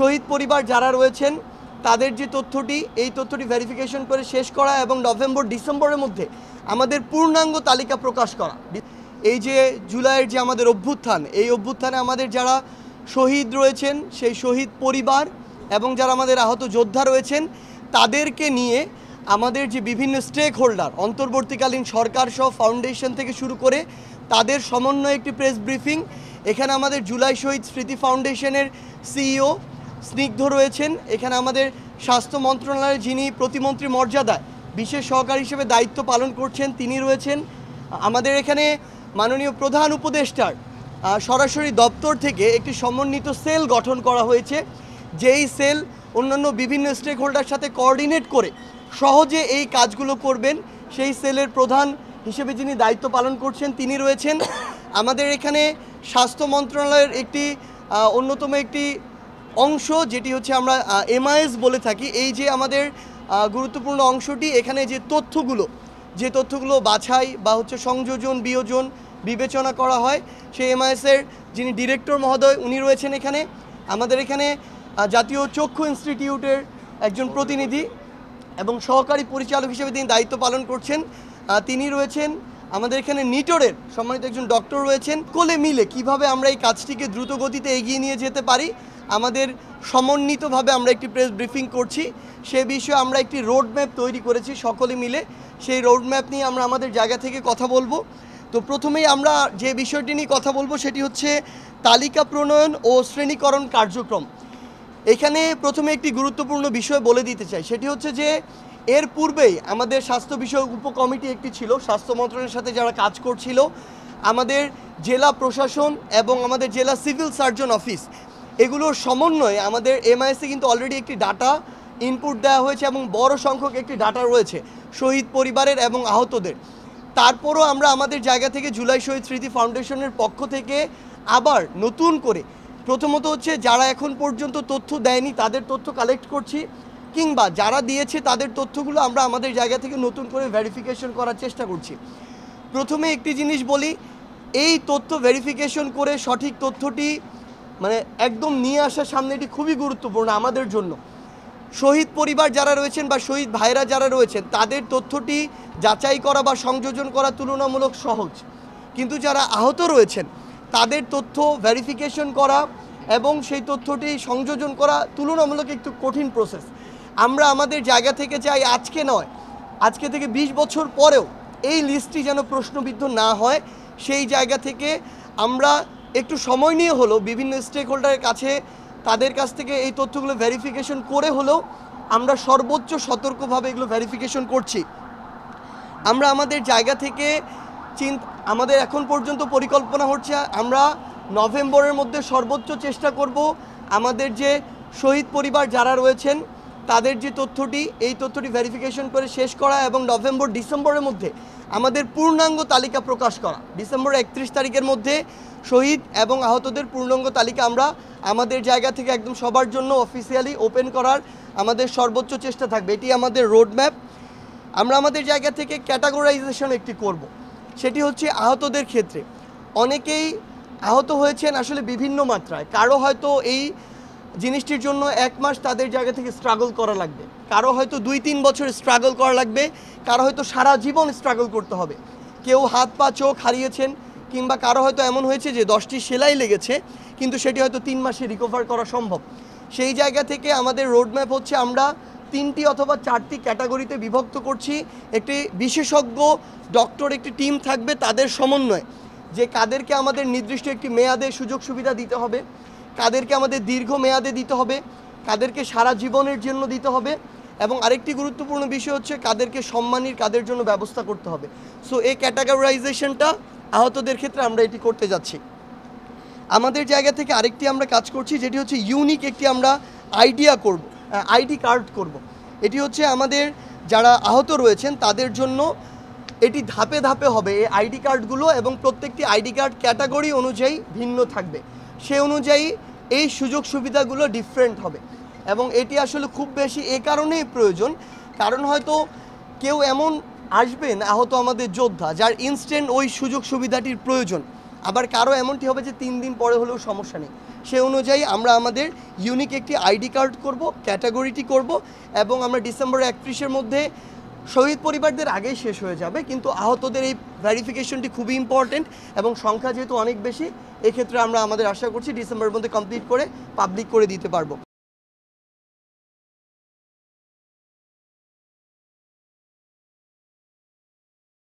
শহীদ পরিবার যারা রয়েছেন তাদের যে তথ্যটি এই তথ্যটি ভেরিফিকেশন করে শেষ করা এবং নভেম্বর ডিসেম্বরের মধ্যে আমাদের পূর্ণাঙ্গ তালিকা প্রকাশ করা। এই যে জুলাইয়ের যে আমাদের অভ্যুত্থান, এই অভ্যুত্থানে আমাদের যারা শহীদ রয়েছেন সেই শহীদ পরিবার এবং যারা আমাদের আহত যোদ্ধা রয়েছেন তাদেরকে নিয়ে আমাদের যে বিভিন্ন স্টেক হোল্ডার, অন্তর্বর্তীকালীন সরকার সহ ফাউন্ডেশন থেকে শুরু করে তাদের সমন্বয়ে একটি প্রেস ব্রিফিং। এখানে আমাদের জুলাই শহীদ স্মৃতি ফাউন্ডেশনের সিইও স্নিগ্ধ রয়েছেন, এখানে আমাদের স্বাস্থ্য মন্ত্রণালয়ের যিনি প্রতিমন্ত্রী মর্যাদায় বিশেষ সহকারী হিসেবে দায়িত্ব পালন করছেন তিনি রয়েছেন। আমাদের এখানে মাননীয় প্রধান উপদেষ্টার সরাসরি দপ্তর থেকে একটি সমন্বিত সেল গঠন করা হয়েছে, যেই সেল অন্যান্য বিভিন্ন স্টেক হোল্ডার সাথে কোঅর্ডিনেট করে সহজে এই কাজগুলো করবেন। সেই সেলের প্রধান হিসেবে যিনি দায়িত্ব পালন করছেন তিনি রয়েছেন। আমাদের এখানে স্বাস্থ্য মন্ত্রণালয়ের একটি অন্যতম একটি অংশ যেটি হচ্ছে আমরা এমআইএস বলে থাকি, এই যে আমাদের গুরুত্বপূর্ণ অংশটি, এখানে যে তথ্যগুলো বাছাই বা হচ্ছে সংযোজন বিয়োজন বিবেচনা করা হয়, সেই এমআইএসের যিনি ডিরেক্টর মহোদয় উনি রয়েছেন এখানে। আমাদের এখানে জাতীয় চক্ষু ইনস্টিটিউটের একজন প্রতিনিধি এবং সহকারী পরিচালক হিসেবে তিনি দায়িত্ব পালন করছেন তিনি রয়েছেন। আমাদের এখানে নিটোরের সম্মানিত একজন ডক্টর রয়েছেন। কোলে মিলে কিভাবে আমরা এই কাজটিকে দ্রুত গতিতে এগিয়ে নিয়ে যেতে পারি, আমাদের সমন্বিতভাবে আমরা একটি প্রেস ব্রিফিং করছি, সে বিষয়ে আমরা একটি রোড ম্যাপ তৈরি করেছি সকলে মিলে। সেই রোড ম্যাপ নিয়ে আমরা আমাদের জায়গা থেকে কথা বলবো। তো প্রথমেই আমরা যে বিষয়টি নিয়ে কথা বলবো সেটি হচ্ছে তালিকা প্রণয়ন ও শ্রেণীকরণ কার্যক্রম। এখানে প্রথমে একটি গুরুত্বপূর্ণ বিষয় বলে দিতে চাই, সেটি হচ্ছে যে এর পূর্বেই আমাদের স্বাস্থ্য বিষয়ক উপকমিটি একটি ছিল, স্বাস্থ্য মন্ত্রণালয়ের সাথে যারা কাজ করছিল, আমাদের জেলা প্রশাসন এবং আমাদের জেলা সিভিল সার্জন অফিস, এগুলোর সমন্বয়ে আমাদের এমআইএসে কিন্তু অলরেডি একটি ডাটা ইনপুট দেওয়া হয়েছে এবং বড় সংখ্যক একটি ডাটা রয়েছে শহীদ পরিবারের এবং আহতদের। তারপরও আমরা আমাদের জায়গা থেকে জুলাই শহীদ স্মৃতি ফাউন্ডেশনের পক্ষ থেকে আবার নতুন করে প্রথমত হচ্ছে যারা এখন পর্যন্ত তথ্য দেয়নি তাদের তথ্য কালেক্ট করছি, কিংবা যারা দিয়েছে তাদের তথ্যগুলো আমরা আমাদের জায়গা থেকে নতুন করে ভেরিফিকেশন করার চেষ্টা করছি। প্রথমে একটি জিনিস বলি, এই তথ্য ভেরিফিকেশন করে সঠিক তথ্যটি মানে একদম নিয়ে আসার সামনে এটি খুবই গুরুত্বপূর্ণ আমাদের জন্য। শহীদ পরিবার যারা রয়েছেন বা শহীদ ভাইরা যারা রয়েছেন তাদের তথ্যটি যাচাই করা বা সংযোজন করা তুলনামূলক সহজ, কিন্তু যারা আহত রয়েছেন তাদের তথ্য ভেরিফিকেশন করা এবং সেই তথ্যটি সংযোজন করা তুলনামূলক একটু কঠিন প্রসেস। আমরা আমাদের জায়গা থেকে চাই আজকে নয়, আজকে থেকে 20 বছর পরেও এই লিস্টটি যেন প্রশ্নবিদ্ধ না হয়, সেই জায়গা থেকে আমরা একটু সময় নিয়ে হলেও বিভিন্ন স্টেক হোল্ডারের কাছে তাদের কাছ থেকে এই তথ্যগুলো ভেরিফিকেশন করে হলেও আমরা সর্বোচ্চ সতর্কভাবে এগুলো ভেরিফিকেশন করছি। আমরা আমাদের জায়গা থেকে আমাদের এখন পর্যন্ত পরিকল্পনা হচ্ছে আমরা নভেম্বরের মধ্যে সর্বোচ্চ চেষ্টা করব আমাদের যে শহীদ পরিবার যারা রয়েছেন তাদের যে তথ্যটি এই তথ্যটি ভেরিফিকেশন করে শেষ করা এবং নভেম্বর ডিসেম্বরের মধ্যে আমাদের পূর্ণাঙ্গ তালিকা প্রকাশ করা। ডিসেম্বর 31 তারিখের মধ্যে শহীদ এবং আহতদের পূর্ণাঙ্গ তালিকা আমরা আমাদের জায়গা থেকে একদম সবার জন্য অফিসিয়ালি ওপেন করার আমাদের সর্বোচ্চ চেষ্টা থাকবে। এটি আমাদের রোড ম্যাপ। আমরা আমাদের জায়গা থেকে ক্যাটাগরাইজেশন একটি করব, সেটি হচ্ছে আহতদের ক্ষেত্রে অনেকেই আহত হয়েছেন আসলে বিভিন্ন মাত্রায়। কারো হয়তো এই জিনিসটির জন্য 1 মাস তাদের জায়গা থেকে স্ট্রাগল করা লাগবে, কারো হয়তো 2-3 বছর স্ট্রাগল করা লাগবে, কারো হয়তো সারা জীবন স্ট্রাগল করতে হবে। কেউ হাত পা চোখ হারিয়েছেন, কিংবা কারো হয়তো এমন হয়েছে যে 10টি সেলাই লেগেছে কিন্তু সেটি হয়তো 3 মাসে রিকভার করা সম্ভব। সেই জায়গা থেকে আমাদের রোডম্যাপ হচ্ছে আমরা 3টি অথবা 4টি ক্যাটাগরিতে বিভক্ত করছি। একটি বিশেষজ্ঞ ডক্টর একটি টিম থাকবে, তাদের সমন্বয়ে যে কাদেরকে আমাদের নির্দিষ্ট একটি মেয়াদে সুযোগ সুবিধা দিতে হবে, কাদেরকে আমাদের দীর্ঘ মেয়াদে দিতে হবে, কাদেরকে সারা জীবনের জন্য দিতে হবে, এবং আরেকটি গুরুত্বপূর্ণ বিষয় হচ্ছে কাদেরকে সম্মানীর কাদের জন্য ব্যবস্থা করতে হবে। সো এই ক্যাটাগরাইজেশনটা আহতদের ক্ষেত্রে আমরা এটি করতে যাচ্ছি। আমাদের জায়গা থেকে আরেকটি আমরা কাজ করছি, যেটি হচ্ছে ইউনিক একটি আমরা আইডি কার্ড করব। এটি হচ্ছে আমাদের যারা আহত রয়েছেন তাদের জন্য এটি ধাপে ধাপে হবে এই আইডি কার্ডগুলো, এবং প্রত্যেকটি আইডি কার্ড ক্যাটাগরি অনুযায়ী ভিন্ন থাকবে। সে অনুযায়ী এই সুযোগ সুবিধাগুলো ডিফারেন্ট হবে, এবং এটি আসলে খুব বেশি এ কারণেই প্রয়োজন, কারণ হয়তো কেউ এমন আসবেন আহত আমাদের যোদ্ধা যার ইনস্ট্যান্ট ওই সুযোগ সুবিধাটির প্রয়োজন, আবার কারো এমনটি হবে যে 3 দিন পরে হলেও সমস্যা নেই। সে অনুযায়ী আমরা আমাদের ইউনিক একটি আইডি কার্ড করব, ক্যাটাগরিটি করব এবং আমরা ডিসেম্বর 31-এর মধ্যে শহীদ পরিবারদের আগেই শেষ হয়ে যাবে, কিন্তু আহতদের এই ভেরিফিকেশনটি খুবই ইম্পর্টেন্ট এবং সংখ্যা যেহেতু অনেক বেশি, এক্ষেত্রে আমরা আমাদের আশা করছি ডিসেম্বরের মধ্যে কমপ্লিট করে পাবলিক করে দিতে পারবো।